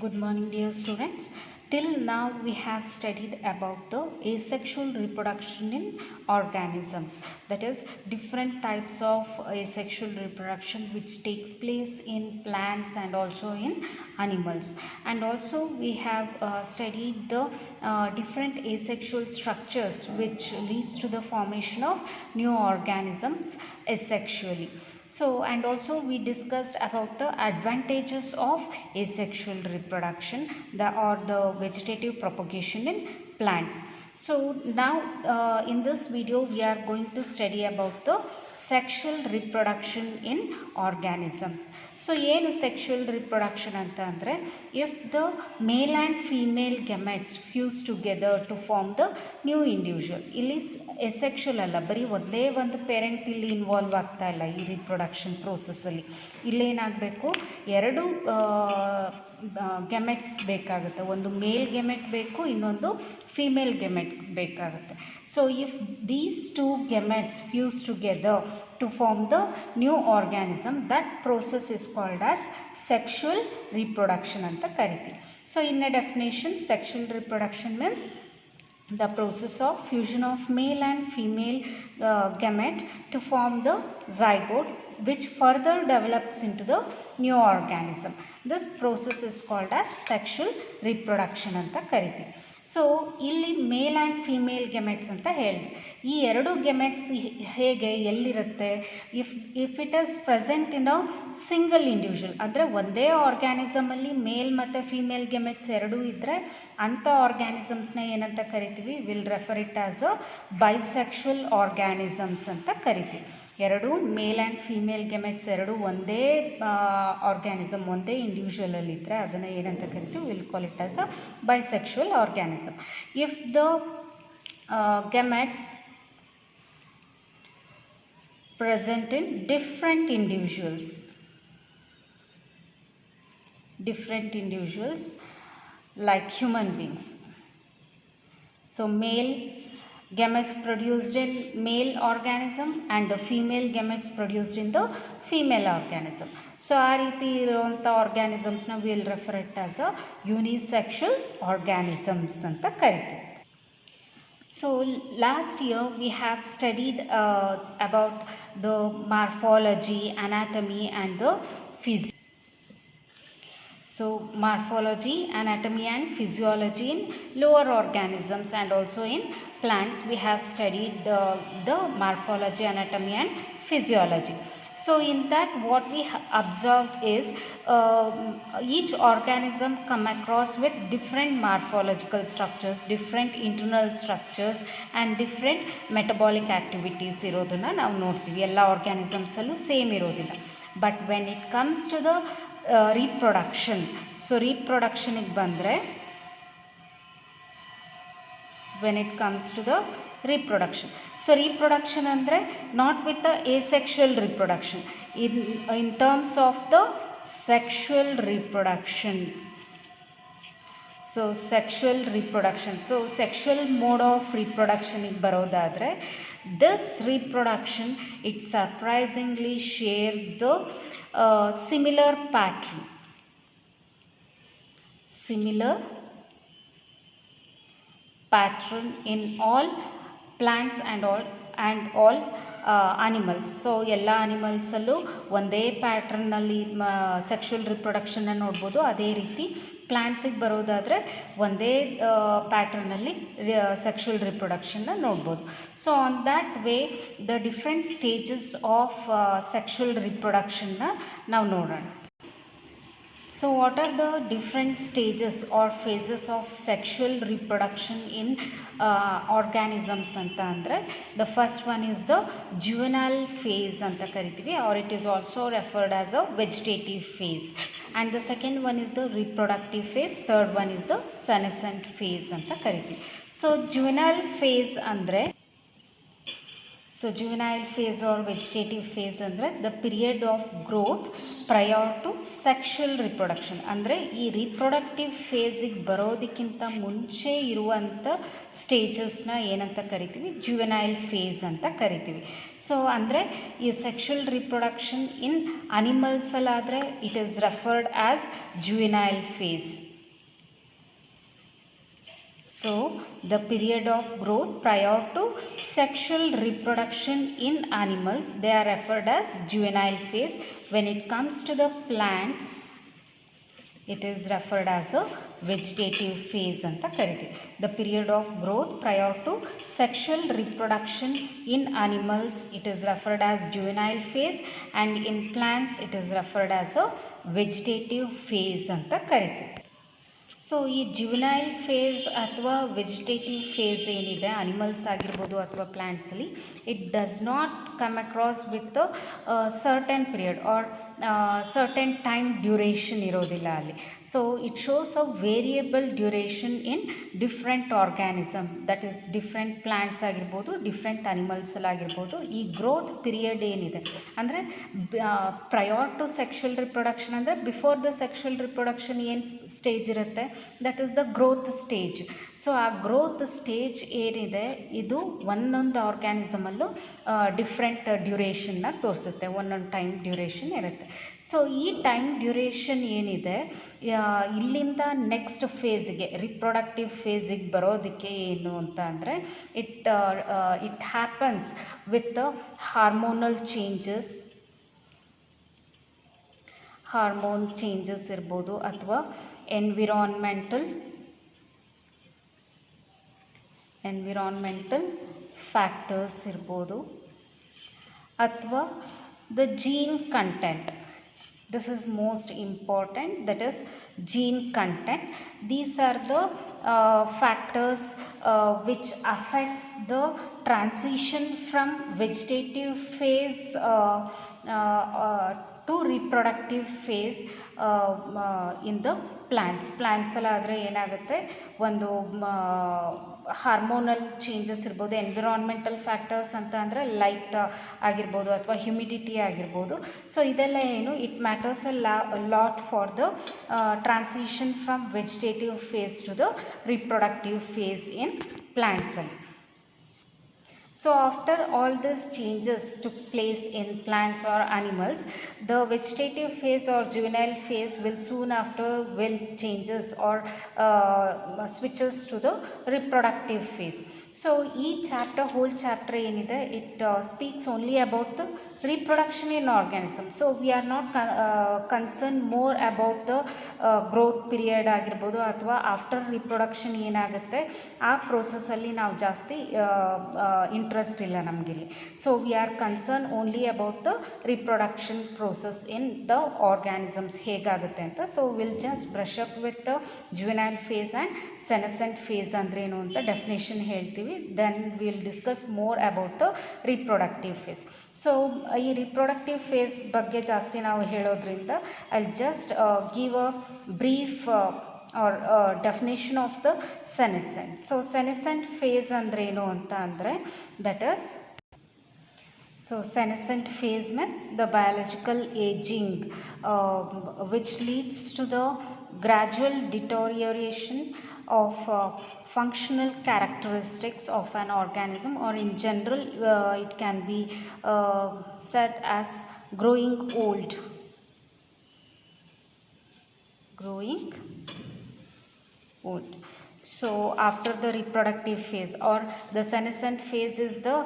Good morning, dear students. Till now, we have studied about the asexual reproduction in organisms. That is, different types of asexual reproduction which takes place in plants and also in animals. And also, we have studied the different asexual structures which leads to the formation of new organisms asexually. So, and also we discussed about the advantages of asexual reproduction or the vegetative propagation in plants. So now in this video we are going to study about the sexual reproduction in organisms. So ಏನು sexual reproduction ಅಂತ ಅಂದರೆ if the male and female gametes fuse together to form the new individual. ಇಲ್ಲಿ asexual ಅಲ್ಲ, ಬರೀ ಒಂದೇ ಒಂದು parent ಇಲ್ಲಿ involve ಆಗ್ತಾ ಇಲ್ಲ ಈ ರಿಪ್ರೊಡಕ್ಷನ್ ಪ್ರೋಸೆಸ್ಸಲ್ಲಿ. ಇಲ್ಲೇನಾಗಬೇಕು, ಎರಡು ಗೆಮೆಟ್ಸ್ ಬೇಕಾಗುತ್ತೆ, ಒಂದು ಮೇಲ್ ಗೆಮೆಟ್ ಬೇಕು, ಇನ್ನೊಂದು ಫೀಮೇಲ್ ಗೆಮೆಟ್ ಬೇಕಾಗುತ್ತೆ. So if these two gametes fuse together to form the new organism, that process is called as sexual reproduction anta kariತೀವಿ. So in a definition, sexual reproduction means the process of fusion of male and female gamete to form the zygote which further develops into the new organism. This process is called as sexual reproduction anta kariತೀವಿ. So ಇಲ್ಲಿ male and female gametes ಅಂತ ಹೇಳಿದೆ. ಈ ಎರಡು gametes ಹೇಗೆ ಎಲ್ಲಿರುತ್ತೆ, if it is present in a single individual, ಅಂದರೆ ಒಂದೇ ಆರ್ಗ್ಯಾನಿಸಮಲ್ಲಿ ಮೇಲ್ ಮತ್ತು ಫೀಮೇಲ್ ಗೆಮೆಟ್ಸ್ ಎರಡೂ ಇದ್ದರೆ ಅಂಥ ಆರ್ಗ್ಯಾನಿಸಮ್ಸ್ನ ಏನಂತ ಕರಿತೀವಿ, will refer it as a bisexual organisms ಅಂತ ಕರಿತೀವಿ. ಎರಡು ಮೇಲ್ ಆ್ಯಂಡ್ ಫೀಮೇಲ್ ಗೆಮೆಟ್ಸ್ ಎರಡು ಒಂದೇ ಆರ್ಗ್ಯಾನಿಸಮ್, ಒಂದೇ ಇಂಡಿವಿಜುವಲಲ್ಲಿದ್ದರೆ ಅದನ್ನು ಏನಂತ ಕರಿತೀವಿ, will call it as a bisexual organism. If the gametes present in different individuals like human beings. So male gametes produced in male organism and the female gametes produced in the female organism. So ಆ ರೀತಿ ಇರುವಂಥ ಆರ್ಗ್ಯಾನಿಸಮ್ಸ್ನ will refer it as a unisexual organisms ಅಂತ ಕರಿತೀವಿ. So last year we have studied about the morphology, anatomy and the physiology. So morphology, anatomy and physiology in lower organisms and also in plants we have studied the morphology, anatomy and physiology. So in that what we observed is each organism come across with different morphological structures, different internal structures and different metabolic activities ಇರೋದನ್ನು ನಾವು ನೋಡ್ತೀವಿ. ಎಲ್ಲ ಆರ್ಗ್ಯಾನಿಸಮ್ಸಲ್ಲೂ same ಇರೋದಿಲ್ಲ. But when it comes to the reproduction, so reproductionಗೆ ಬಂದರೆ when it comes to the reproduction, so reproduction ಅಂದರೆ not with the asexual reproduction, in terms of the sexual reproduction. So sexual reproduction, so sexual mode of reproduction ಗೆ ಬರೋದಾದರೆ this reproduction it surprisingly share the similar pattern in all plants and all animals. So ಎಲ್ಲ ಅನಿಮಲ್ಸಲ್ಲೂ ಒಂದೇ ಪ್ಯಾಟ್ರನ್ನಲ್ಲಿ sexual ರಿಪ್ರೊಡಕ್ಷನ್ನ ನೋಡ್ಬೋದು. ಅದೇ ರೀತಿ ಪ್ಲ್ಯಾಂಟ್ಸಿಗೆ ಬರೋದಾದರೆ ಒಂದೇ ಪ್ಯಾಟ್ರನ್ನಲ್ಲಿ ಸೆಕ್ಷುವಲ್ ರಿಪ್ರೊಡಕ್ಷನ್ನ ನೋಡ್ಬೋದು. So on that way the different stages of sexual ರಿಪ್ರೊಡಕ್ಷನ್ನ ನಾವು ನೋಡೋಣ. So what are the different stages or phases of sexual reproduction in organisms ಅಂತ ಅಂದರೆ, the first one is the juvenile phase ಅಂತ ಕರಿತೀವಿ, or it is also referred as a vegetative phase, and the second one is the reproductive phase, third one is the senescent phase ಅಂತ ಕರಿತೀವಿ. So juvenile phase ಅಂದರೆ so juvenile phase or vegetative phase ಅಂದರೆ the period of growth prior to sexual reproduction. ಅಂದರೆ ಈ reproductive ಫೇಸಿಗೆ ಬರೋದಕ್ಕಿಂತ ಮುಂಚೆ ಇರುವಂಥ ಸ್ಟೇಜಸ್ನ ಏನಂತ ಕರಿತೀವಿ, ಜುವೆನೈಲ್ ಫೇಸ್ ಅಂತ ಕರಿತೀವಿ. ಸೊ ಅಂದರೆ ಈ ಸೆಕ್ಷುವಲ್ ರಿಪ್ರೊಡಕ್ಷನ್ ಇನ್ ಅನಿಮಲ್ಸಲ್ಲಾದರೆ it is referred as juvenile phase. So, the period of growth prior to sexual reproduction in animals, they are referred as juvenile phase. When it comes to the plants, it is referred as a vegetative phase anta kariti. The period of growth prior to sexual reproduction in animals, it is referred as juvenile phase, and in plants it is referred as a vegetative phase anta kariti. So ಈ juvenile phase ಅಥವಾ vegetative phase ಏನಿದೆ animals ಆಗಿರ್ಬೋದು ಅಥವಾ ಪ್ಲ್ಯಾಂಟ್ಸಲ್ಲಿ, it does not come across with certain period or certain time duration ಇರೋದಿಲ್ಲ ಅಲ್ಲಿ. So it shows a variable duration in different organism, that is different plants ಆಗಿರ್ಬೋದು, different ಅನಿಮಲ್ಸಲ್ಲಾಗಿರ್ಬೋದು. ಈ ಗ್ರೋತ್ ಪೀರಿಯಡ್ ಏನಿದೆ ಅಂದರೆ ಪ್ರಯರ್ ಟು ಸೆಕ್ಷುವಲ್ ರಿಪ್ರೊಡಕ್ಷನ್ ಅಂದರೆ before the sexual reproduction ಏನು stage ಇರುತ್ತೆ, that is the growth stage. So ಆ growth stage ಏನಿದೆ ಇದು ಒಂದೊಂದು ಆರ್ಗ್ಯಾನಿಸಮಲ್ಲೂ ಡಿಫ್ರೆಂಟ್ ಡ್ಯೂರೇಷನ್ನ ತೋರಿಸುತ್ತೆ, ಒಂದೊಂದು ಟೈಮ್ ಡ್ಯೂರೇಷನ್ ಇರುತ್ತೆ. ಸೊ ಈ ಟೈಮ್ ಡ್ಯೂರೇಷನ್ ಏನಿದೆ ಇಲ್ಲಿಂದ ನೆಕ್ಸ್ಟ್ ಫೇಸ್ಗೆ ರಿಪ್ರೊಡಕ್ಟಿವ್ ಫೇಸಿಗೆ ಬರೋದಕ್ಕೆ ಏನು ಅಂತ ಅಂದರೆ it happens with hormonal changes, hormone changes ಇರ್ಬೋದು ಅಥವಾ ಎನ್ವಿರಾನ್ಮೆಂಟಲ್ ಫ್ಯಾಕ್ಟರ್ಸ್ ಇರ್ಬೋದು ಅಥವಾ the gene content. This is most important, that is gene content. These are the factors which affects the transition from vegetative phase to reproductive phase in the plants. ಎಲ್ಲ ಆದರೆ ಏನಾಗುತ್ತೆ, ಒಂದು hormonal changes ಇರ್ಬೋದು, environmental factors ಅಂತ ಅಂದರೆ light ಆಗಿರ್ಬೋದು ಅಥವಾ humidity ಆಗಿರ್ಬೋದು. ಸೊ ಇದೆಲ್ಲ ಏನು, it matters a lot for the transition from vegetative phase to the reproductive phase in ಪ್ಲ್ಯಾಂಟ್ಸಲ್ಲಿ. So after all these changes took place in plants or animals, the vegetative phase or juvenile phase will soon after will changes or switches to the reproductive phase. So each whole chapter ಏನಿದೆ, it speaks only about the reproduction in organism. So we are not concerned more about the growth period ಆಗಿರ್ಬೋದು ಅಥವಾ after reproduction ಏನಾಗುತ್ತೆ ಆ ಪ್ರೋಸೆಸ್ಸಲ್ಲಿ ನಾವು ಜಾಸ್ತಿ interest ಇಲ್ಲ ನಮಗಿಲ್ಲಿ. So we are concern only about the reproduction process in the organisms ಹೇಗಾಗುತ್ತೆ ಅಂತ. So will just brush up with the juvenile phase and senescent phase ಅಂದ್ರೇನು ಅಂತ ಡೆಫಿನೇಷನ್ ಹೇಳ್ತೀವಿ. Then will discuss more about the reproductive phase. So ಈ reproductive phase ಬಗ್ಗೆ ಜಾಸ್ತಿ ನಾವು ಹೇಳೋದ್ರಿಂದ I just give a brief or definition of the senescent. So senescent phase ಅಂದ್ರೇನು ಅಂತ ಅಂದರೆ that is, so senescent phase means the biological aging which leads to the gradual deterioration of functional characteristics of an organism, or in general it can be said as growing old. So after the reproductive phase, or the senescent phase is the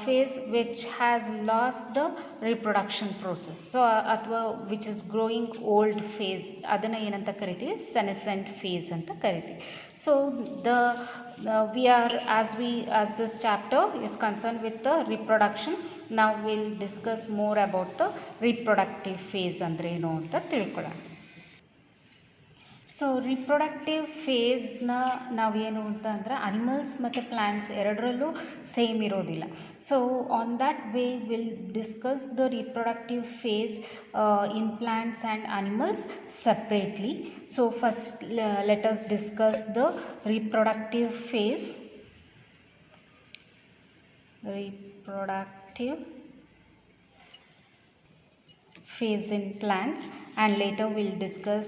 phase which has lost the reproduction process. So athwa which is growing old phase, adanna ಏನಂತ ಕರಿತೀವಿ, senescent phase ಅಂತ ಕರಿತೀವಿ. So we are as this chapter is concerned with the reproduction, now we'll discuss more about the reproductive phase ಅಂದ್ರೆ ಏನು ಅಂತ ತಿಳ್ಕೊಳ್ಳೋಣ. So reproductive ಫೇಸ್ನ ನಾವೇನು ಅಂತ ಅಂದರೆ ಅನಿಮಲ್ಸ್ ಮತ್ತು ಪ್ಲ್ಯಾಂಟ್ಸ್ ಎರಡರಲ್ಲೂ ಸೇಮ್ ಇರೋದಿಲ್ಲ. So on that way will discuss the reproductive phase in plants and animals separately. So first let us discuss the reproductive phase. reproductive phase in plants, and later we'll discuss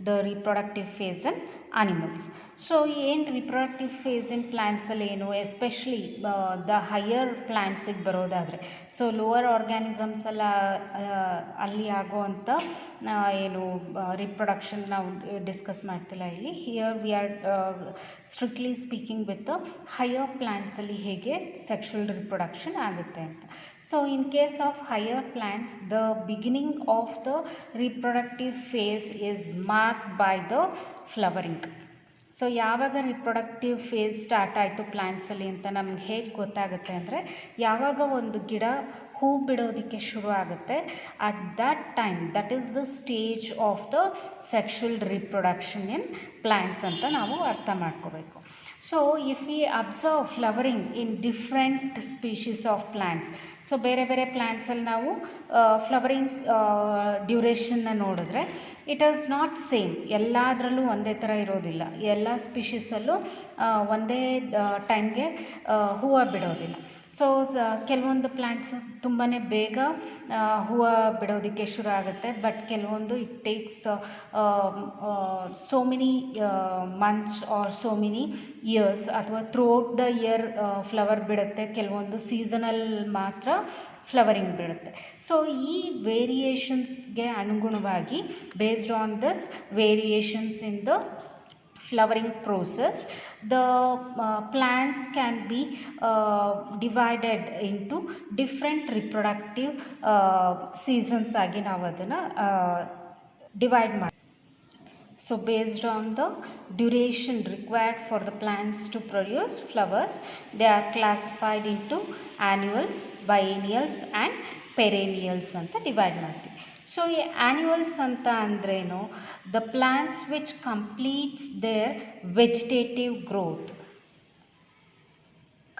the reproductive phase in animals. So ಏನು reproductive phase in plants ಅಲ್ಲಿ ಏನು, especially the higher ಪ್ಲ್ಯಾಂಟ್ಸಿಗೆ ಬರೋದಾದರೆ, so lower organisms ಎಲ್ಲ ಅಲ್ಲಿ ಆಗುವಂಥ ಏನು reproduction ನಾವು discuss ಮಾಡ್ತಿಲ್ಲ ಇಲ್ಲಿ. Here we are strictly speaking with higher ಪ್ಲ್ಯಾಂಟ್ಸಲ್ಲಿ ಹೇಗೆ ಸೆಕ್ಷುವಲ್ ರಿಪ್ರೊಡಕ್ಷನ್ ಆಗುತ್ತೆ ಅಂತ. So in case of higher plants, the beginning of the reproductive phase is marked by the flowering. So ಯಾವಾಗ ರಿಪ್ರೊಡಕ್ಟಿವ್ ಫೇಸ್ ಸ್ಟಾರ್ಟ್ ಆಯಿತು ಪ್ಲ್ಯಾಂಟ್ಸಲ್ಲಿ ಅಂತ ನಮ್ಗೆ ಹೇಗೆ ಗೊತ್ತಾಗುತ್ತೆ ಅಂದರೆ, ಯಾವಾಗ ಒಂದು ಗಿಡ ಹೂ ಬಿಡೋದಕ್ಕೆ ಶುರು ಆಗುತ್ತೆ, at that time that is the stage of the sexual reproduction in plants ಅಂತ ನಾವು ಅರ್ಥ ಮಾಡ್ಕೋಬೇಕು. So if we observe flowering in different species of plants, so ಬೇರೆ ಬೇರೆ ಪ್ಲ್ಯಾಂಟ್ಸಲ್ಲಿ ನಾವು ಫ್ಲವರಿಂಗ್ ಡ್ಯೂರೇಷನ್ನ ನೋಡಿದ್ರೆ ಇಟ್ ಈಸ್ ನಾಟ್ ಸೇಮ್, ಎಲ್ಲದರಲ್ಲೂ ಒಂದೇ ಥರ ಇರೋದಿಲ್ಲ. ಎಲ್ಲ ಸ್ಪೀಷೀಸಲ್ಲೂ ಒಂದೇ ಟೈಮ್ಗೆ ಹೂವು ಬಿಡೋದಿಲ್ಲ. ಸೊ ಕೆಲವೊಂದು ಪ್ಲ್ಯಾಂಟ್ಸು ತುಂಬಾ ಬೇಗ ಹೂವು ಬಿಡೋದಕ್ಕೆ ಶುರು ಆಗುತ್ತೆ, ಬಟ್ ಕೆಲವೊಂದು it takes so many months or so many years, ಅಥವಾ ಥ್ರೂಔಟ್ ದ ಇಯರ್ ಫ್ಲವರ್ ಬಿಡುತ್ತೆ. ಕೆಲವೊಂದು ಸೀಸನಲ್ ಮಾತ್ರ ಫ್ಲವರಿಂಗ್ ಬಿಡುತ್ತೆ. ಸೊ ಈ ವೇರಿಯೇಷನ್ಸ್ಗೆ ಅನುಗುಣವಾಗಿ, based on this variations in the flowering process, the plants can be divided into different reproductive seasons ಆಗಿ ನಾವು ಅದನ್ನು ಡಿವೈಡ್ ಮಾಡಿ. So based on the duration required for the plants to produce flowers, they are classified into annuals, biennials and perennials ಅಂತ divide ಮಾಡ್ತೀವಿ. So ಈ annuals ಅಂತ ಅಂದ್ರೇನು, the plants which completes their vegetative growth,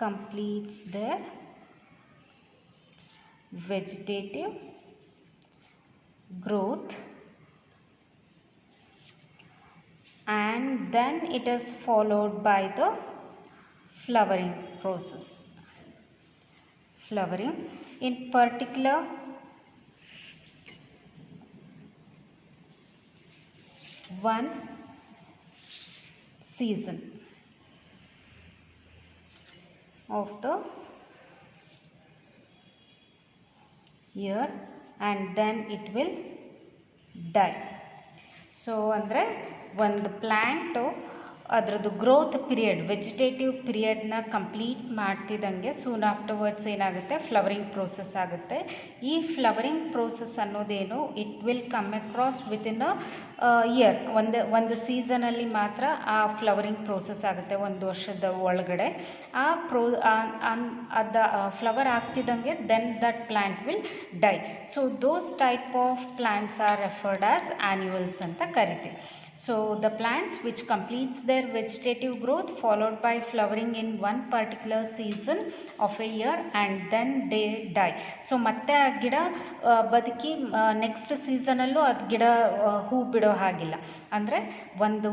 completes their vegetative growth and then it is followed by the flowering process. Flowering in particular one season of the year and then it will die. So ಅಂದರೆ ಒಂದು plant ಅದರದ್ದು growth period, vegetative ಪೀರಿಯಡ್ನ complete ಮಾಡ್ತಿದ್ದಂಗೆ soon afterwards ಏನಾಗುತ್ತೆ, flowering process ಆಗುತ್ತೆ. ಈ flowering process ಅನ್ನೋದೇನು, it will come across within a year, ಒಂದು ಸೀಸನಲ್ಲಿ ಮಾತ್ರ ಆ ಫ್ಲವರಿಂಗ್ ಪ್ರೋಸೆಸ್ ಆಗುತ್ತೆ, ಒಂದು ವರ್ಷದ ಒಳಗಡೆ. ಆ ಅದು ಫ್ಲವರ್ ಆಗ್ತಿದ್ದಂಗೆ then that plant will die. So those type of plants are referred as annuals ಅಂತ ಕರಿತೀವಿ. So the plants which completes their vegetative growth followed by flowering in one particular season of a year and then they die. So ಮತ್ತೆ ಆ ಗಿಡ ಬದುಕಿ next ಸೀಸನಲ್ಲೂ ಅದು ಗಿಡ ಹೂ ಬಿಡೋ ಹಾಗಿಲ್ಲ. ಅಂದರೆ ಒಂದು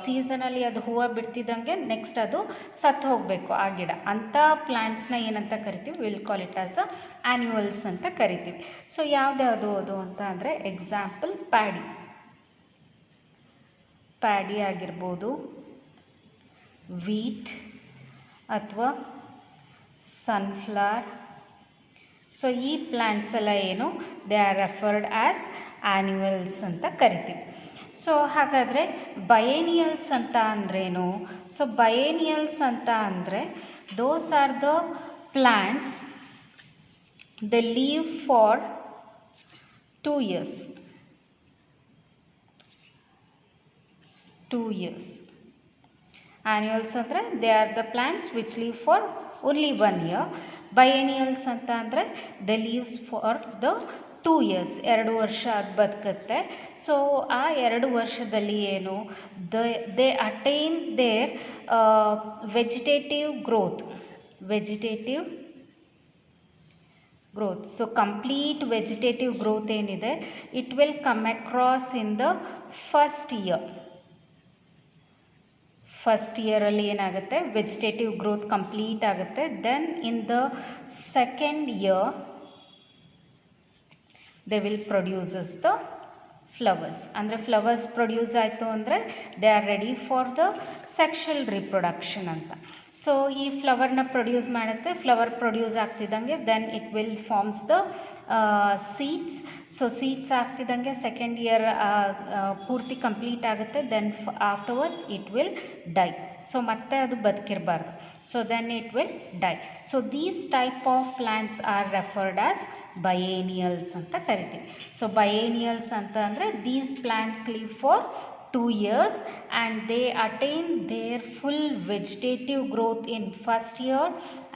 ಸೀಸನಲ್ಲಿ ಅದು ಹೂವು ಬಿಡ್ತಿದ್ದಂಗೆ ನೆಕ್ಸ್ಟ್ ಅದು ಸತ್ತು ಹೋಗಬೇಕು ಆ ಗಿಡ. ಅಂಥ ಪ್ಲ್ಯಾಂಟ್ಸ್ನ ಏನಂತ ಕರಿತೀವಿ, will call it as a annuals ಅಂತ ಕರಿತೀವಿ. ಸೊ ಯಾವ್ದ್ಯಾವುದು ಅದು ಅಂತ ಅಂದರೆ, ಎಕ್ಸಾಂಪಲ್ ಪ್ಯಾಡಿ ಆಗಿರ್ಬೋದು, ವೀಟ್ ಅಥವಾ ಸನ್ಫ್ಲವರ್. ಸೊ ಈ ಪ್ಲ್ಯಾಂಟ್ಸ್ ಎಲ್ಲ ಏನು, they are referred as annuals ಅಂತ ಕರಿತೀವಿ. ಸೊ ಹಾಗಾದರೆ ಬಯೇನಿಯಲ್ಸ್ ಅಂತ ಅಂದ್ರೇನು? ಸೊ ಬಯೇನಿಯಲ್ಸ್ ಅಂತ ಅಂದರೆ, those are the plants they leave for 2 years. 2 years. Annuals ಅಂದರೆ they R the plants which leave for only 1 year. ಬಯೇನಿಯಲ್ಸ್ ಅಂತ ಅಂದರೆ they leaves for the 2 years, 2 ವರ್ಷ ಅದು ಬದುಕುತ್ತೆ. ಸೊ ಆ 2 ವರ್ಷದಲ್ಲಿ ಏನು, they attain their vegetative growth. So complete vegetative growth ಏನಿದೆ, it will come across in the first first ಇಯರಲ್ಲಿ ಏನಾಗುತ್ತೆ, ವೆಜಿಟೇಟಿವ್ ಗ್ರೋತ್ ಕಂಪ್ಲೀಟ್ ಆಗುತ್ತೆ. Then in the second year they will produces the flowers. ಅಂದರೆ flowers produce ಆಯಿತು ಅಂದರೆ they are ready for the sexual reproduction ಅಂತ. So ಈ ಫ್ಲವರ್ನ produce ಮಾಡುತ್ತೆ. ಫ್ಲವರ್ ಪ್ರೊಡ್ಯೂಸ್ ಆಗ್ತಿದ್ದಂಗೆ then it will forms the seeds. So seeds ಆಗ್ತಿದ್ದಂಗೆ second year ಪೂರ್ತಿ ಕಂಪ್ಲೀಟ್ ಆಗುತ್ತೆ. Then afterwards it will die. So ಮತ್ತೆ ಅದು ಬದುಕಿರಬಾರ್ದು. So then it will die. So these type of plants are referred as biennials ಅಂತ ಕರಿತೀವಿ. So biennials ಅಂತ ಅಂದರೆ these plants live for 2 years and they attain their full vegetative growth in first year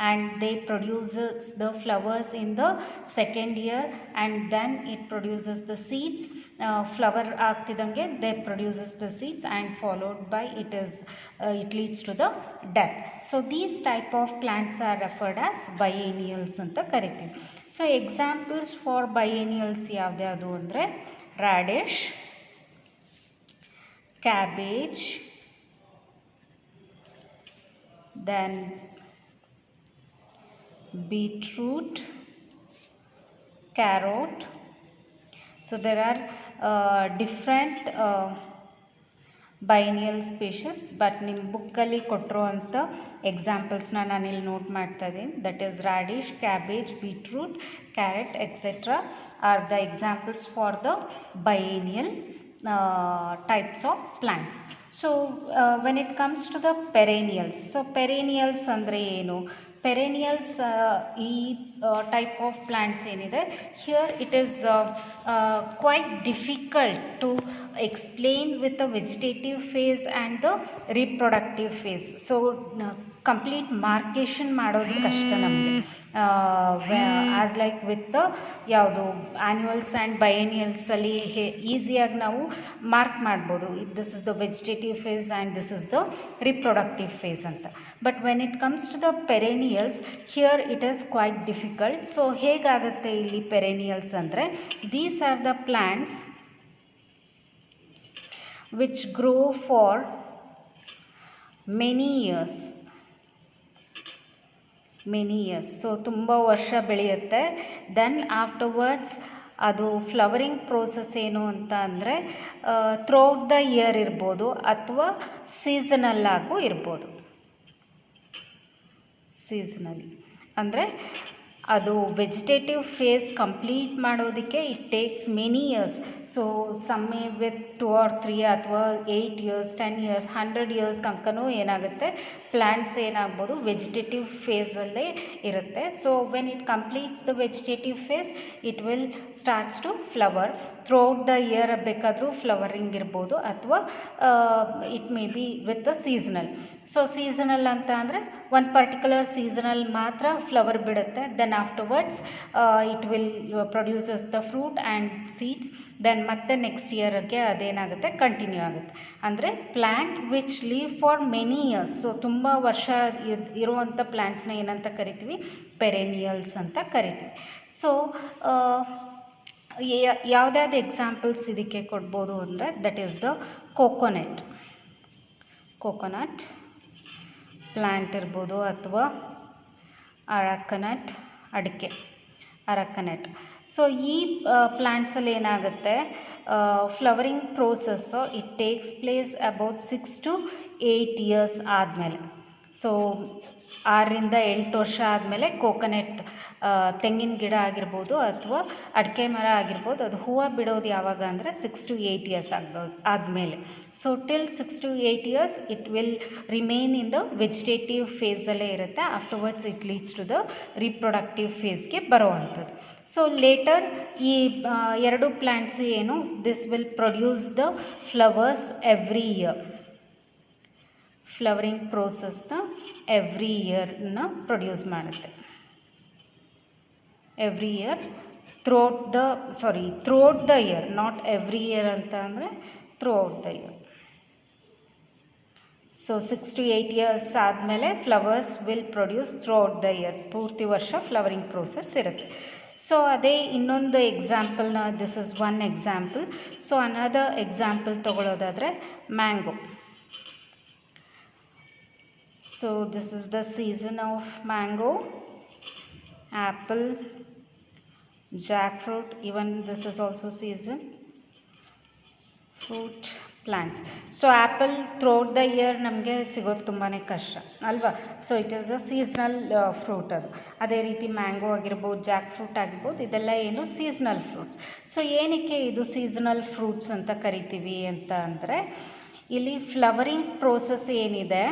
and they produces the flowers in the second year and then it produces the seeds. Flower ಆಗ್ತಿದ್ದಂಗೆ they produces the seeds and followed by it leads to the death. So these type of plants are referred as biennials ಅಂತ ಕರಿತೀವಿ. So examples for biennials ಯಾವ್ದ್ಯಾವುದು ಅಂದರೆ radish, cabbage, then beetroot, carrot. So there are different biennial species, but ನಿಮ್ಮ ಬುಕ್ಕಲ್ಲಿ ಕೊಟ್ಟಿರುವಂಥ ಎಕ್ಸಾಂಪಲ್ಸ್ನ ನಾನಿಲ್ಲಿ note ಮಾಡ್ತಾ ಇದ್ದೀನಿ. That is radish, cabbage, beetroot, carrot etcetera are the examples for the biennial types of plants. So when it comes to the perennials, so perennials ಅಂದರೆ ಏನು? perennials ಈ type of plants ಏನಿದೆ, here it is quite difficult to explain with the vegetative phase and the reproductive phase. So complete ಮಾರ್ಕೇಷನ್ ಮಾಡೋದು ಕಷ್ಟ ನಮಗೆ. As like with ಯಾವುದು ಆ್ಯನ್ಯುವಲ್ಸ್ and ಬಯೇನಿಯಲ್ಸಲ್ಲಿ ಈಸಿಯಾಗಿ ನಾವು ಮಾರ್ಕ್ ಮಾಡ್ಬೋದು, this is the vegetative phase and this is the reproductive phase ಅಂತ. But when it comes to the perennials here it is quite difficult. So ಹೇಗಾಗುತ್ತೆ ಇಲ್ಲಿ ಪೆರೇನಿಯಲ್ಸ್ ಅಂದರೆ, these are the plants which grow for many years. So ತುಂಬ ವರ್ಷ ಬೆಳೆಯುತ್ತೆ. Then afterwards ಅದು flowering process ಏನು ಅಂತ ಅಂದರೆ ಥ್ರೂಔಟ್ ದ ಇಯರ್ ಇರ್ಬೋದು ಅಥವಾ ಸೀಸನಲ್ಲಾಗೂ ಇರ್ಬೋದು. ಸೀಸನಲಿ ಅಂದರೆ ಅದು ವೆಜಿಟೇಟಿವ್ ಫೇಸ್ ಕಂಪ್ಲೀಟ್ ಮಾಡೋದಕ್ಕೆ it takes many years. So ಸಮ್ಮೆ with 2 or 3 ಅಥವಾ 8 years, 10 years, 100 years ತನಕನೂ ಏನಾಗುತ್ತೆ, ಪ್ಲ್ಯಾಂಟ್ಸ್ ಏನಾಗ್ಬೋದು ವೆಜಿಟೇಟಿವ್ ಫೇಸಲ್ಲೇ ಇರುತ್ತೆ. So when it completes the vegetative phase it will starts to flower. Throughout the year ಬೇಕಾದರೂ ಫ್ಲವರಿಂಗ್ ಇರ್ಬೋದು ಅಥವಾ it may be with the seasonal. So seasonal ಅಂತ ಅಂದರೆ ಒಂದು ಪರ್ಟಿಕ್ಯುಲರ್ ಸೀಸನಲ್ಲಿ ಮಾತ್ರ ಫ್ಲವರ್ ಬಿಡುತ್ತೆ. Then afterwards it will produces the fruit and seeds. Then ಮತ್ತೆ ನೆಕ್ಸ್ಟ್ ಇಯರ್ಗೆ ಅದೇನಾಗುತ್ತೆ, ಕಂಟಿನ್ಯೂ ಆಗುತ್ತೆ. ಅಂದರೆ plant which leave for many years. So ತುಂಬ ವರ್ಷ ಇರುವಂಥ ಪ್ಲ್ಯಾಂಟ್ಸ್ನ ಏನಂತ ಕರಿತೀವಿ, ಪೆರೇನಿಯಲ್ಸ್ ಅಂತ ಕರಿತೀವಿ. ಸೊ ಯಾವುದ್ಯಾವ್ದು ಎಕ್ಸಾಂಪಲ್ಸ್ ಇದಕ್ಕೆ ಕೊಡ್ಬೋದು ಅಂದರೆ, that is the coconut plant ಇರ್ಬೋದು ಅಥವಾ ಅರಕನಟ್. ಸೊ ಈ ಪ್ಲ್ಯಾಂಟ್ಸಲ್ಲಿ ಏನಾಗುತ್ತೆ, flowering process it takes place about 6 to 8 years ಆದಮೇಲೆ. ಸೊ 6 ರಿಂದ 8 ವರ್ಷ ಆದಮೇಲೆ ಕೋಕೋನಟ್ ತೆಂಗಿನ ಗಿಡ ಆಗಿರ್ಬೋದು ಅಥವಾ ಅಡಿಕೆ ಮರ ಆಗಿರ್ಬೋದು, ಅದು ಹೂವು ಬಿಡೋದು ಯಾವಾಗ ಅಂದರೆ 6 to 8 years ಆದಮೇಲೆ. So till 6 to 8 years it will remain in the vegetative ಫೇಸಲ್ಲೇ ಇರುತ್ತೆ. Afterwards it leads to the reproductive ಫೇಸ್ಗೆ ಬರೋವಂಥದ್ದು. ಸೊ ಲೇಟರ್ ಈ ಎರಡು ಪ್ಲ್ಯಾಂಟ್ಸು ಏನು, this will produce the flowers every year. Flowering ಪ್ರೋಸೆಸ್ನ ಎವ್ರಿ ಇಯರ್ನ ಪ್ರೊಡ್ಯೂಸ್ ಮಾಡುತ್ತೆ. Every year throughout the year, not every year ಅಂತ ಅಂದರೆ throughout the year. So 6 to 8 years ಆದಮೇಲೆ flowers will produce throughout the year. ಪೂರ್ತಿ ವರ್ಷ flowering process ಇರುತ್ತೆ. So ಅದೇ ಇನ್ನೊಂದು ಎಕ್ಸಾಂಪಲ್ನ, this is one example. So another example ತೊಗೊಳ್ಳೋದಾದರೆ mango. So this is the season of mango, apple, jackfruit, even this is also season. Fruit plants. So apple throughout the year ನಮಗೆ ಸಿಗೋದು ತುಂಬಾ ಕಷ್ಟ ಅಲ್ವಾ. So it is a seasonal fruit. ಅದು ಅದೇ ರೀತಿ mango ಆಗಿರ್ಬೋದು, ಜಾಕ್ ಫ್ರೂಟ್ ಆಗಿರ್ಬೋದು, ಇದೆಲ್ಲ ಏನು ಸೀಸ್ನಲ್ ಫ್ರೂಟ್ಸ್. ಸೊ ಏನಕ್ಕೆ ಇದು ಸೀಸ್ನಲ್ ಫ್ರೂಟ್ಸ್ ಅಂತ ಕರಿತೀವಿ ಅಂತ ಅಂದರೆ, ಇಲ್ಲಿ ಫ್ಲವರಿಂಗ್ ಪ್ರೋಸೆಸ್ ಏನಿದೆ,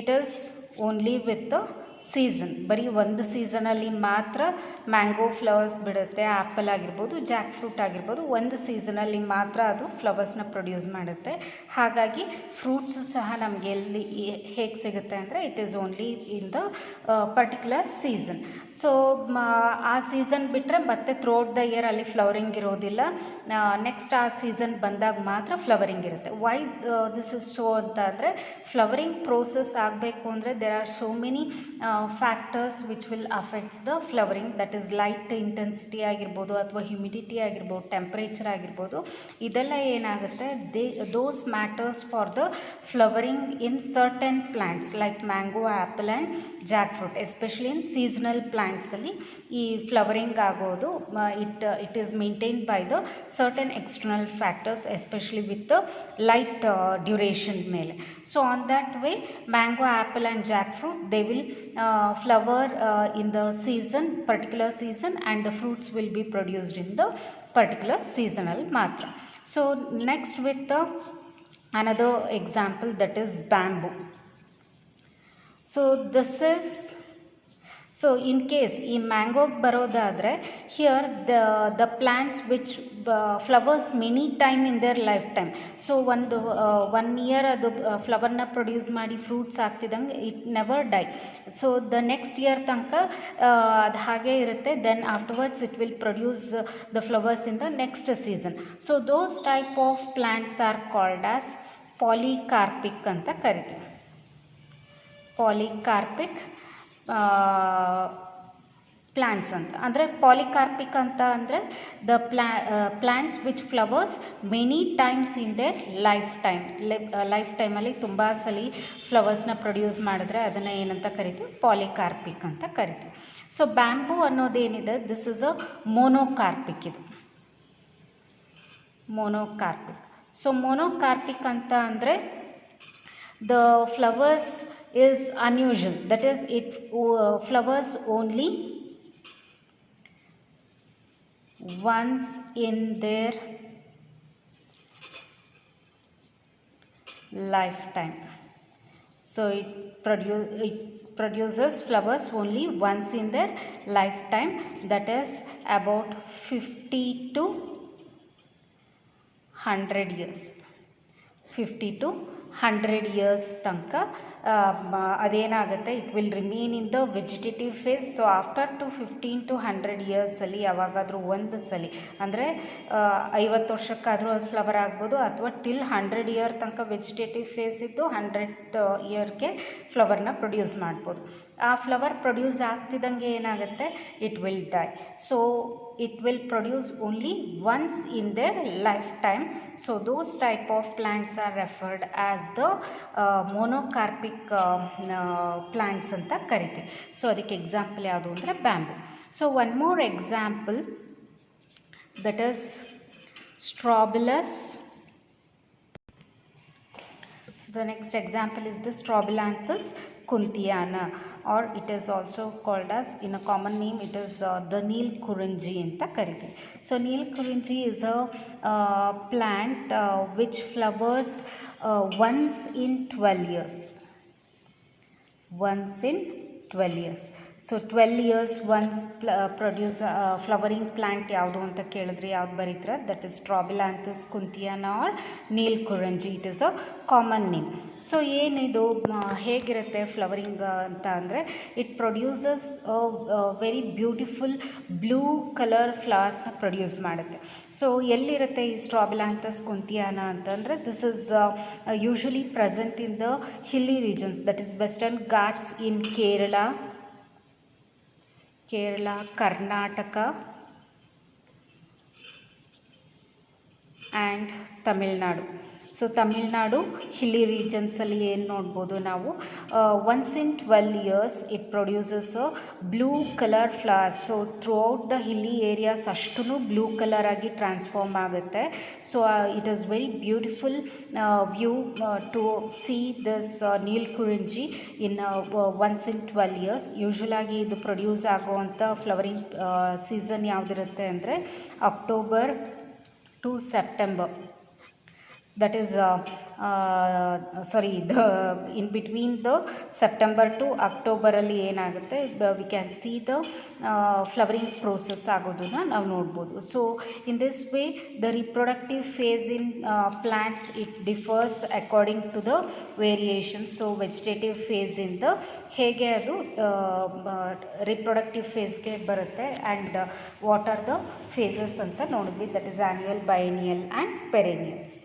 it is only with season. ಬರೀ ಒಂದು ಸೀಸನಲ್ಲಿ ಮಾತ್ರ ಮ್ಯಾಂಗೋ ಫ್ಲವರ್ಸ್ ಬಿಡುತ್ತೆ. ಆ್ಯಪಲ್ ಆಗಿರ್ಬೋದು, ಜಾಕ್ ಫ್ರೂಟ್ ಆಗಿರ್ಬೋದು, ಒಂದು ಸೀಸನಲ್ಲಿ ಮಾತ್ರ ಅದು ಫ್ಲವರ್ಸ್ನ ಪ್ರೊಡ್ಯೂಸ್ ಮಾಡುತ್ತೆ. ಹಾಗಾಗಿ ಫ್ರೂಟ್ಸು ಸಹ ನಮಗೆ ಎಲ್ಲಿ ಹೇಗೆ ಸಿಗುತ್ತೆ ಅಂದರೆ, it is only in the particular season. So ಆ ಸೀಸನ್ ಬಿಟ್ಟರೆ ಮತ್ತೆ ಥ್ರೂಔಟ್ ದ ಇಯರ್ ಅಲ್ಲಿ ಫ್ಲವರಿಂಗ್ ಇರೋದಿಲ್ಲ. ನೆಕ್ಸ್ಟ್ ಆ ಸೀಸನ್ ಬಂದಾಗ ಮಾತ್ರ ಫ್ಲವರಿಂಗ್ ಇರುತ್ತೆ. ವೈ ದಿಸ್ ಇಸ್ ಸೋ ಅಂತ ಅಂದರೆ, ಫ್ಲವರಿಂಗ್ ಪ್ರೋಸೆಸ್ ಆಗಬೇಕು ಅಂದರೆ there are so many factors which will affects the flowering. That is light intensity ಆಗಿರ್ಬೋದು, ಅಥವಾ ಹ್ಯುಮಿಡಿಟಿ ಆಗಿರ್ಬೋದು, ಟೆಂಪ್ರೇಚರ್ ಆಗಿರ್ಬೋದು. ಇದೆಲ್ಲ ಏನಾಗುತ್ತೆ, those matters for the flowering in certain plants like mango, apple and jackfruit. Especially in seasonal ಪ್ಲ್ಯಾಂಟ್ಸಲ್ಲಿ ಈ flowering ಆಗೋದು it is maintained by the certain external factors, especially with the light duration ಮೇಲೆ. So on that way mango, apple and Jack fruit, they will flower in the season, particular season, and the fruits will be produced in the particular seasonal matra. So next with the another example, that is bamboo. So this is, so in case ಈ ಮ್ಯಾಂಗೋಗೆ ಬರೋದಾದರೆ, here the plants which flowers many time in their lifetime. So ಒಂದು 1 year ಅದು ಫ್ಲವರ್ನ produce ಮಾಡಿ fruits ಆಗ್ತಿದ್ದಂಗೆ it never die. So the next year ತನಕ ಅದು ಹಾಗೇ ಇರುತ್ತೆ. Then afterwards it will produce the flowers in the next season. So those type of plants are called as polycarpic ಅಂತ ಕರಿತೀವಿ. ಪಾಲಿಕಾರ್ಪಿಕ್ ಪ್ಲ್ಯಾಂಟ್ಸ್ ಅಂತ ಅಂದರೆ, ಪಾಲಿಕಾರ್ಪಿಕ್ ಅಂತ ಅಂದರೆ the plants which flowers many times in their life ಟೈಮಲ್ಲಿ ತುಂಬ ಸಲ ಫ್ಲವರ್ಸ್ನ produce ಮಾಡಿದ್ರೆ ಅದನ್ನು ಏನಂತ ಕರಿತೀವಿ, ಪಾಲಿಕಾರ್ಪಿಕ್ ಅಂತ ಕರಿತೀವಿ. ಸೊ ಬ್ಯಾಂಬೂ ಅನ್ನೋದೇನಿದೆ, ದಿಸ್ ಇಸ್ ಅ ಮೋನೋಕಾರ್ಪಿಕ್. ಇದು ಮೋನೋಕಾರ್ಪಿಕ್. ಸೊ ಮೋನೋಕಾರ್ಪಿಕ್ ಅಂತ ಅಂದರೆ the flowers is unusual, that is it flowers only once in their lifetime. So it produces flowers only once in their lifetime, that is about 50 to 100 years. 50 to 100 years ತನಕ ಅದೇನಾಗುತ್ತೆ, it will remain in the vegetative phase. So after two 15 to 100 ಇಯರ್ಸಲ್ಲಿ ಯಾವಾಗಾದರೂ ಒಂದು ಸಲ ಅಂದರೆ 50 ವರ್ಷಕ್ಕಾದರೂ ಅದು flower ಆಗ್ಬೋದು, ಅಥವಾ ಟಿಲ್ 100 ಇಯರ್ ತನಕ ವೆಜಿಟೇಟಿವ್ ಫೇಸ್ ಇದ್ದು 100 ಇಯರ್ಗೆ ಫ್ಲವರ್ನ ಪ್ರೊಡ್ಯೂಸ್ ಮಾಡ್ಬೋದು. ಆ ಫ್ಲವರ್ ಪ್ರೊಡ್ಯೂಸ್ ಆಗ್ತಿದ್ದಂಗೆ ಏನಾಗುತ್ತೆ, it will die. So it will produce only once in their lifetime. So those type of plants are referred as the monocarpic plants anta ಕರಿತೀವಿ. So ಅದಕ್ಕೆ example ಯಾವುದು ಅಂದರೆ bamboo. So one more example, that is Strobilus. So the next example is the Strobilanthes kuntiana, or it is also called as, in a common name, it is the Neelkurinji anta karithi. So Neelkurinji is a plant which flowers once in 12 years. Once in 12 years. So 12 years once produce flowering plant ಯಾವುದು ಅಂತ ಕೇಳಿದ್ರೆ ಯಾವ್ದು ಬರೀತಾರೆ, that is Strobilanthes kuntiana or Neelkurinji. It is a common name. So ಏನಿದು ಹೇಗಿರುತ್ತೆ flowering ಅಂತ ಅಂದರೆ, it produces very beautiful blue colour ಫ್ಲವರ್ಸ್ನ ಪ್ರೊಡ್ಯೂಸ್ ಮಾಡುತ್ತೆ. ಸೊ ಎಲ್ಲಿರುತ್ತೆ ಈ Strobilanthes kuntiana ಅಂತಂದರೆ, this is usually present in the hilly regions, that is Western Ghats in Kerala, Karnataka and Tamil Nadu. So Tamil Nadu hilly ರೀಜನ್ಸಲ್ಲಿ ಏನು ನೋಡ್ಬೋದು ನಾವು, once in 12 years it produces a blue colour flowers. So throughout the hilly areas ಅಷ್ಟೂ blue colour ಆಗಿ transform ಆಗುತ್ತೆ. So it is very beautiful view to see this Neelkurinji in once in 12 years. ಯೂಶ್ವಲಾಗಿ ಇದು produce ಆಗುವಂಥ flowering season ಯಾವುದಿರುತ್ತೆ ಅಂದರೆ October to September. That is in between the September to October ಅಲ್ಲಿ ಏನಾಗುತ್ತೆ, we can see the flowering process ಆಗೋದನ್ನ ನಾವು ನೋಡ್ಬೋದು. So in this way the reproductive phase in plants it differs according to the variations. So vegetative phase ಇಂದ ಹೇಗೆ ಅದು reproductive ಫೇಸ್ಗೆ ಬರುತ್ತೆ and what are the phases ಅಂತ ನೋಡಿದ್ವಿ. That is annual, biennial and ಪೆರೇನಿಯಲ್ಸ್.